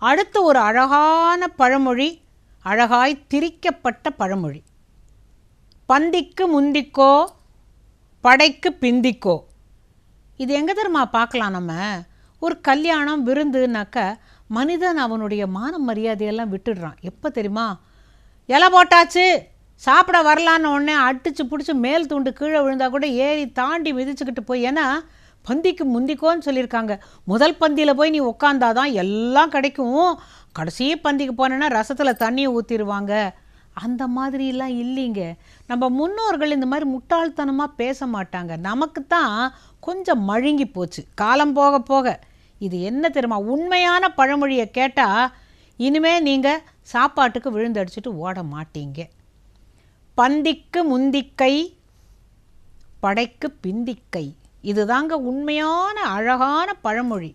அடுத்து ஒரு அழகான பழமொழி, அழகாய் திரிக்கப்பட்ட பழமொழி. பந்திக்கு முந்திக்கோ படைக்கு பிந்திக்கோ. இது எங்கே தெரியுமா பார்க்கலாம்? நம்ம ஒரு கல்யாணம் விருந்துனாக்க மனிதன் அவனுடைய மான மரியாதையெல்லாம் விட்டுடுறான். எப்போ தெரியுமா? இலை போட்டாச்சு சாப்பிட வரலான்னு உடனே அடித்து பிடிச்சி மேல் தூண்டு கீழே விழுந்தால் கூட ஏறி தாண்டி மிதிச்சுக்கிட்டு போய், ஏன்னா பந்திக்கு முந்திக்கோன்னு சொல்லியிருக்காங்க. முதல் பந்தியில் போய் நீ உக்காந்தாதான் எல்லாம் கிடைக்கும். கடைசி பந்திக்கு போனேன்னா ரசத்தில் தண்ணியை ஊற்றிடுவாங்க. அந்த மாதிரிலாம் இல்லைங்க. நம்ம முன்னோர்கள் இந்த மாதிரி முட்டாள்தனமாக பேச மாட்டாங்க. நமக்கு தான் கொஞ்சம் மழுங்கி போச்சு காலம் போக போக. இது என்ன தெரியுமா? உண்மையான பழமொழியை கேட்டால் இனிமேல் நீங்கள் சாப்பாட்டுக்கு விழுந்தடிச்சிட்டு ஓட மாட்டீங்க. பந்திக்கு முந்திக்கை படைக்கு பிந்திக்கை. இதுதாங்க உண்மையான அழகான பழமொழி.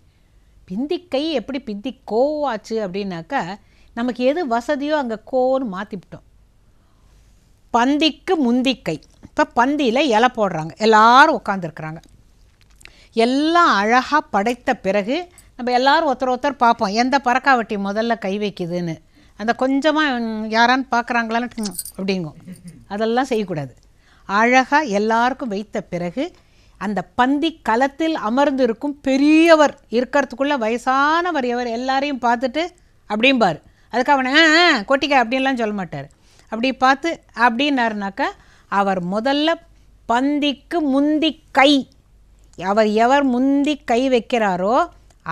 பிந்திக்கை எப்படி பிந்திக்கோ ஆச்சு அப்படின்னாக்கா, நமக்கு எது வசதியோ அங்கே கோன்னு மாற்றிவிட்டோம். பந்திக்கு முந்திக்கை. இப்போ பந்தியில் இலை போடுறாங்க, எல்லாரும் உட்காந்துருக்குறாங்க. எல்லாம் அழகாக படைத்த பிறகு நம்ம எல்லோரும் ஒருத்தர் பார்ப்போம் எந்த பறக்காவட்டி முதல்ல கை வைக்குதுன்னு. அந்த கொஞ்சமாக யாரான்னு பார்க்குறாங்களான்னு அப்படிங்கும். அதெல்லாம் செய்யக்கூடாது. அழகாக எல்லாருக்கும் வைத்த பிறகு அந்த பந்தி களத்தில் அமர்ந்து இருக்கும் பெரியவர் இருக்கிறதுக்குள்ளே வயசானவர் எவர் எல்லாரையும் பார்த்துட்டு அப்படிம்பார். அதுக்கு அவனை கொட்டிக்க அப்படின்லாம் சொல்ல மாட்டார். அப்படி பார்த்து அப்படின்னாருனாக்கா அவர் முதல்ல பந்திக்கு முந்தி கை, அவர் எவர் முந்தி கை வைக்கிறாரோ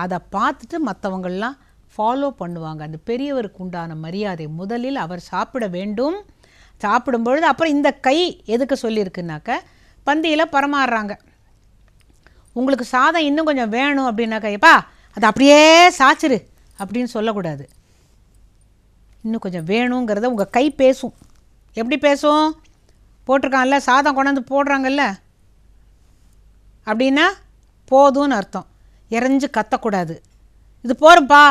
அதை பார்த்துட்டு மற்றவங்கள்லாம் ஃபாலோ பண்ணுவாங்க. அந்த பெரியவருக்கு உண்டான மரியாதை. முதலில் அவர் சாப்பிட வேண்டும். சாப்பிடும்பொழுது அப்புறம் இந்த கை எதுக்கு சொல்லியிருக்குனாக்க, பந்தியில் பரமாறுறாங்க. உங்களுக்கு சாதம் இன்னும் கொஞ்சம் வேணும் அப்படின்னாக்கா, எப்பா அது அப்படியே சாச்சிரு அப்படின்னு சொல்லக்கூடாது. இன்னும் கொஞ்சம் வேணுங்கிறத உங்கள் கை பேசும். எப்படி பேசும்? போட்டிருக்காங்கல்ல, சாதம் கொண்டாந்து போடுறாங்கல்ல அப்படின்னா போதும்னு அர்த்தம். இறைஞ்சு கத்தக்கூடாது. இது போரும்ப்பா,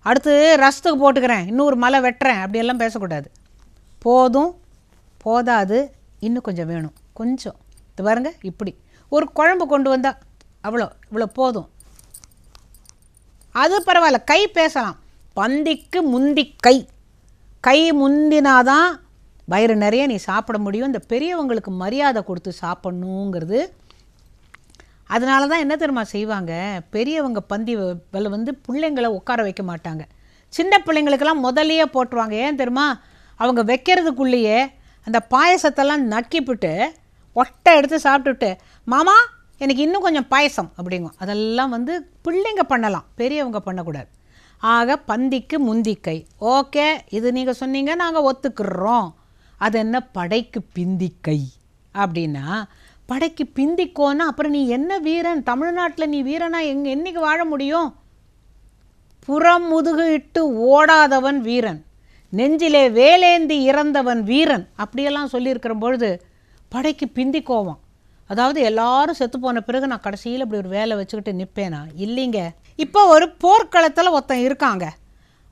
அடுத்து ரசத்துக்கு போட்டுக்கிறேன், இன்னும் ஒரு மலை வெட்டுறேன் அப்படியெல்லாம் பேசக்கூடாது. போதும், போதாது, இன்னும் கொஞ்சம் வேணும், கொஞ்சம் இது பாருங்க. இப்படி ஒரு குழம்பு கொண்டு வந்தால் இவ்வளோ போதும், அது பரவாயில்ல, கை பேசலாம். பந்திக்கு முந்தி கை, கை முந்தினாதான் வயிறு நிறைய நீ சாப்பிட முடியும். இந்த பெரியவங்களுக்கு மரியாதை கொடுத்து சாப்பிட்ணுங்கிறது. அதனால தான் என்ன தெரியுமா செய்வாங்க, பெரியவங்க பந்தி வந்து பிள்ளைங்களை உட்கார வைக்க மாட்டாங்க. சின்ன பிள்ளைங்களுக்கெல்லாம் முதல்லையே போட்டுருவாங்க. ஏன் தெரியுமா? அவங்க வைக்கிறதுக்குள்ளேயே அந்த பாயசத்தெல்லாம் நக்கிப்பிட்டு ஒட்டை எடுத்து சாப்பிட்டுட்டு, மாமா எனக்கு இன்னும் கொஞ்சம் பாயசம் அப்படிங்கும். அதெல்லாம் வந்து பிள்ளைங்க பண்ணலாம், பெரியவங்க பண்ணக்கூடாது. ஆக பந்திக்கு முந்திக்கை. ஓகே, இது நீங்கள் சொன்னீங்க, நாங்கள் ஒத்துக்கிறோம். அது என்ன படைக்கு பிந்திக்கை அப்படின்னா, படைக்கு பிந்திக்கோன்னா அப்புறம் நீ என்ன வீரன்? தமிழ்நாட்டில் நீ வீரனா என்னைக்கு வாழ முடியும்? புறம் முதுகு இட்டு ஓடாதவன் வீரன், நெஞ்சிலே வேலேந்தி இறந்தவன் வீரன் அப்படியெல்லாம் சொல்லியிருக்கிற பொழுது படைக்கு பிந்திக்கோவான். அதாவது எல்லாரும் செத்து போன பிறகு நான் கடைசியில் இப்படி ஒரு வேலை வச்சுக்கிட்டு நிற்பேனா? இல்லைங்க. இப்போ ஒரு போர்க்களத்தில் ஒருத்தன் இருக்காங்க,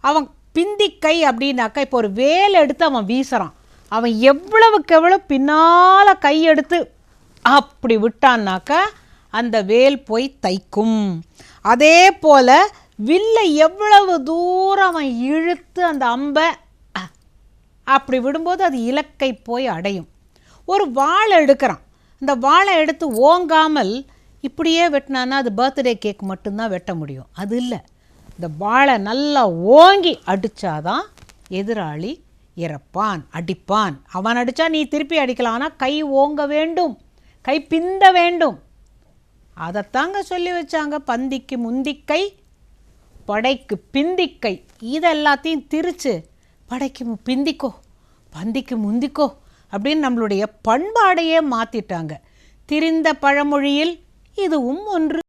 அவன் பிந்திக்கை அப்படின்னாக்கா, இப்போ ஒரு வேலை எடுத்து அவன் வீசுகிறான். அவன் எவ்வளவுக்கு எவ்வளோ பின்னால் கையெடுத்து அப்படி விட்டான்னாக்கா அந்த வேல் போய் தைக்கும். அதே போல் வில்லை எவ்வளவு தூரம் அவன் இழுத்து அந்த அம்பை அப்படி விடும்போது அது இலக்கை போய் அடையும். ஒரு வாழை எடுக்கிறான், இந்த வாழை எடுத்து ஓங்காமல் இப்படியே வெட்டினான்னா அது பர்த்டே கேக் மட்டும்தான் வெட்ட முடியும். அது இல்லை, இந்த வாழை நல்லா ஓங்கி அடித்தாதான் எதிராளி இறப்பான், அடிப்பான். அவன் அடித்தா நீ திருப்பி அடிக்கலாம், ஆனால் கை ஓங்க வேண்டும், கை பிந்த வேண்டும். அதைத்தாங்க சொல்லி வச்சாங்க. பந்திக்கு முந்திக்கை படைக்கு பிந்திக்கை. இதெல்லாத்தையும் திரிச்சு படைக்கு பிந்திக்கோ பந்திக்கு முந்திக்கோ அப்படின்னு நம்மளுடைய பண்பாடையே மாற்றிட்டாங்க. திரிந்த பழமொழியில் இதுவும் ஒன்று.